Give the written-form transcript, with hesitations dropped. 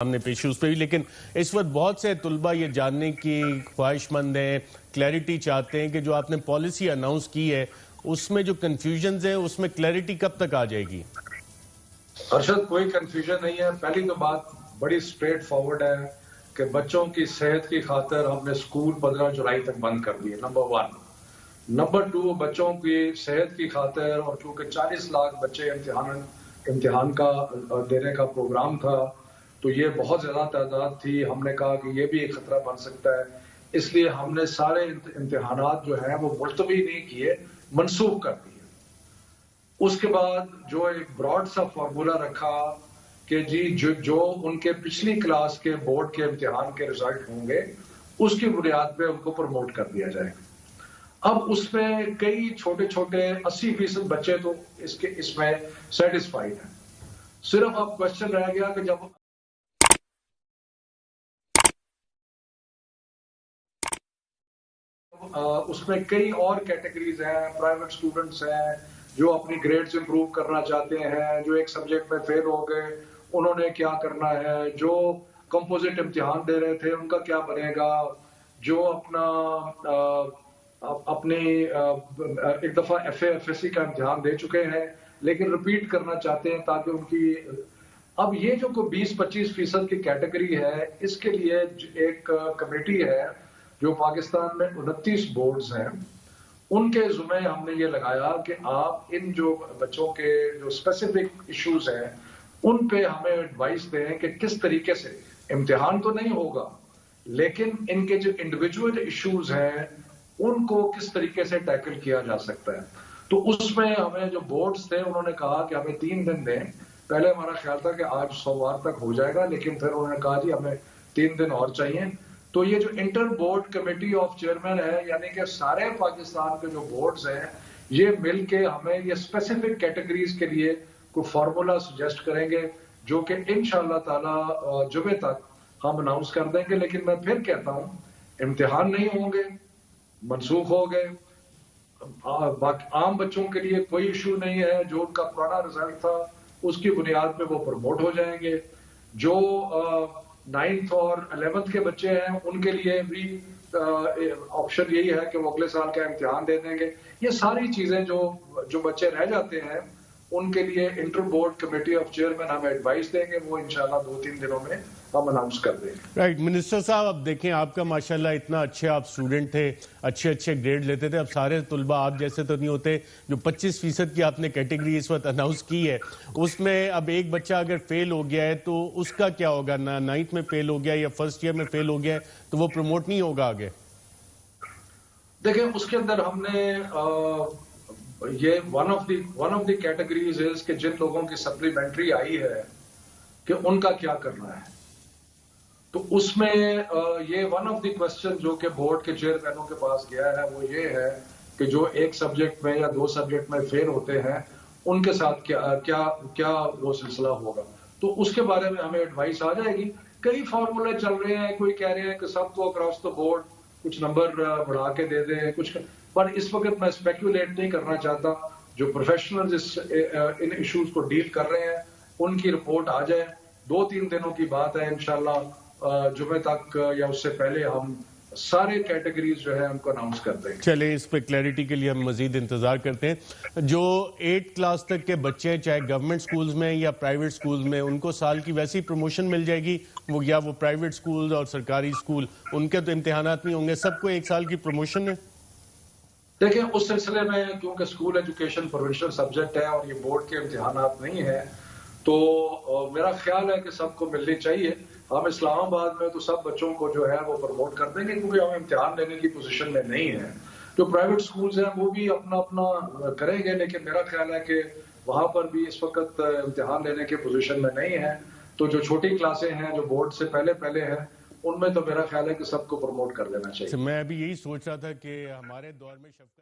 سامنے پیشی اس پہ بھی. لیکن اس وقت بہت سے طلبہ یہ جاننے کی خواہش مند ہیں, کلیئرٹی چاہتے ہیں کہ جو آپ نے پالیسی اناؤنس کی ہے اس میں جو کنفیوژنز ہیں اس میں کلیئرٹی کب تک آ جائے گی؟ ارشد, کوئی کنفیوژن نہیں ہے. پہلی تو بات بڑی سٹریٹ فارورڈ ہے کہ بچوں کی صحت کی خاطر ہم نے اسکول 15 جولائی تک بند کر دیے, نمبر 1. نمبر 2, بچوں کی صحت کی خاطر, اور چونکہ 40 لاکھ بچے امتحان کا دینے کا پروگرام تھا تو یہ بہت زیادہ تعداد تھی, ہم نے کہا کہ یہ بھی ایک خطرہ بن سکتا ہے, اس لیے ہم نے سارے امتحانات جو ہیں وہ ملتوی نہیں کیے, منسوخ کر دیے. اس کے بعد جو ایک براڈ سا فارمولا رکھا کہ جی جو ان کے پچھلی کلاس کے بورڈ کے امتحان کے رزلٹ ہوں گے اس کی بنیاد پہ ان کو پروموٹ کر دیا جائے گا. اب اس میں کئی چھوٹے چھوٹے 80% بچے تو اس میں سیٹسفائیڈ ہیں. صرف اب کوشچن رہ گیا کہ جب اس میں کئی اور کیٹیگریز ہیں, پرائیویٹ اسٹوڈنٹس ہیں جو اپنی گریڈز امپروو کرنا چاہتے ہیں, جو ایک سبجیکٹ میں فیل ہو گئے انہوں نے کیا کرنا ہے, جو کمپوزٹ امتحان دے رہے تھے ان کا کیا بنے گا, جو اپنی ایک دفعہ F A F S C کا امتحان دے چکے ہیں لیکن ریپیٹ کرنا چاہتے ہیں تاکہ ان کی اب یہ جو کوئی 20-25% کی کیٹیگری ہے اس کے لیے ایک کمیٹی ہے جو پاکستان میں 29 بورڈز ہیں, ان کے ذمہ ہم نے یہ لگایا کہ آپ ان جو بچوں کے جو اسپیسیفک ایشوز ہیں ان پہ ہمیں ایڈوائس دیں کہ کس طریقے سے, امتحان تو نہیں ہوگا لیکن ان کے جو انڈیویجول ایشوز ہیں ان کو کس طریقے سے ٹیکل کیا جا سکتا ہے. تو اس میں ہمیں جو بورڈز تھے انہوں نے کہا کہ ہمیں 3 دن دیں. پہلے ہمارا خیال تھا کہ آج سوموار تک ہو جائے گا لیکن پھر انہوں نے کہا جی ہمیں 3 دن اور چاہیے. تو یہ جو inter board committee of chairman ہے, یعنی کہ سارے پاکستان کے جو بورڈز ہیں یہ مل کے ہمیں یہ اسپیسیفک کیٹیگریز کے لیے کوئی فارمولا سجیسٹ کریں گے جو کہ انشاءاللہ تعالی جمعے تک ہم اناؤنس کر دیں گے. لیکن میں پھر کہتا ہوں امتحان نہیں ہوں گے, منسوخ ہو گئے, عام بچوں کے لیے کوئی ایشو نہیں ہے, جو ان کا پرانا رزلٹ تھا اس کی بنیاد پہ وہ پروموٹ ہو جائیں گے. جو 9th اور 11th کے بچے ہیں ان کے لیے بھی آپشن یہی ہے کہ وہ اگلے سال کا امتحان دے دیں گے. یہ ساری چیزیں جو بچے رہ جاتے ہیں ان کے لیے inter board committee of chairman ہمیں ایڈوائس دیں گے, وہ انشاءاللہ 2-3 دنوں میں ہم اناؤنس کر دیں گے. رائٹ منسٹر صاحب, اب دیکھیں آپ کا ماشاءاللہ اتنا اچھے آپ اسٹوڈنٹ تھے, اچھے گریڈ لیتے تھے, اب سارے طلبہ آپ جیسے تو نہیں ہوتے. جو 25% کی آپ نے کیٹیگری اس وقت اناؤنس کی ہے اس میں اب ایک بچہ اگر فیل ہو گیا ہے تو اس کا کیا ہوگا؟ 9th میں فیل ہو گیا یا فرسٹ ایئر میں فیل ہو گیا ہے تو وہ پروموٹ نہیں ہوگا آگے؟ دیکھیں اس کے اندر ہم نے یہ ون آف دی کیٹیگریز ہے کہ جن لوگوں کی سپلیمنٹری آئی ہے کہ ان کا کیا کرنا ہے. تو اس میں یہ ون آف دی کوسچن جو کہ بورڈ کے چیئرمینوں کے پاس گیا ہے وہ یہ ہے کہ جو ایک سبجیکٹ میں یا 2 سبجیکٹ میں فیل ہوتے ہیں ان کے ساتھ کیا وہ سلسلہ ہوگا. تو اس کے بارے میں ہمیں ایڈوائس آ جائے گی. کئی فارمولے چل رہے ہیں, کوئی کہہ رہے ہیں کہ سب کو اکراس دا بورڈ کچھ نمبر بڑھا کے دے دیں کچھ, پر اس وقت میں اسپیکولیٹ نہیں کرنا چاہتا. جو پروفیشنلز ان ایشوز کو ڈیل کر رہے ہیں ان کی رپورٹ آ جائے, 2-3 دنوں کی بات ہے, انشاءاللہ جمعے تک یا اس سے پہلے ہم سارے کیٹیگریز جو ہے ان کو اناؤنس کر دیں گے. چلیں اس پہ کلیئرٹی کے لیے ہم مزید انتظار کرتے ہیں. جو 8th کلاس تک کے بچے ہیں چاہے گورنمنٹ سکولز میں یا پرائیویٹ سکولز میں, ان کو سال کی ویسی پروموشن مل جائے گی؟ وہ پرائیویٹ سکولز اور سرکاری سکول ان کے تو امتحانات نہیں ہوں گے, سب کو 1 سال کی پروموشن ہے؟ دیکھیں اس سلسلے میں کیونکہ اسکول ایجوکیشن پروونشل سبجیکٹ ہے اور یہ بورڈ کے امتحانات نہیں ہیں تو میرا خیال ہے کہ سب کو ملنی چاہیے. ہم اسلام آباد میں تو سب بچوں کو جو ہے وہ پروموٹ کر دیں گے کیونکہ ہم امتحان لینے کی پوزیشن میں نہیں ہیں. جو پرائیویٹ سکولز ہیں وہ بھی اپنا کریں گے, لیکن میرا خیال ہے کہ وہاں پر بھی اس وقت امتحان لینے کی پوزیشن میں نہیں ہیں. تو جو چھوٹی کلاسیں ہیں جو بورڈ سے پہلے ہیں ان میں تو میرا خیال ہے کہ سب کو پروموٹ کر دینا چاہیے. میں ابھی یہی سوچ رہا تھا کہ ہمارے دور میں شفقت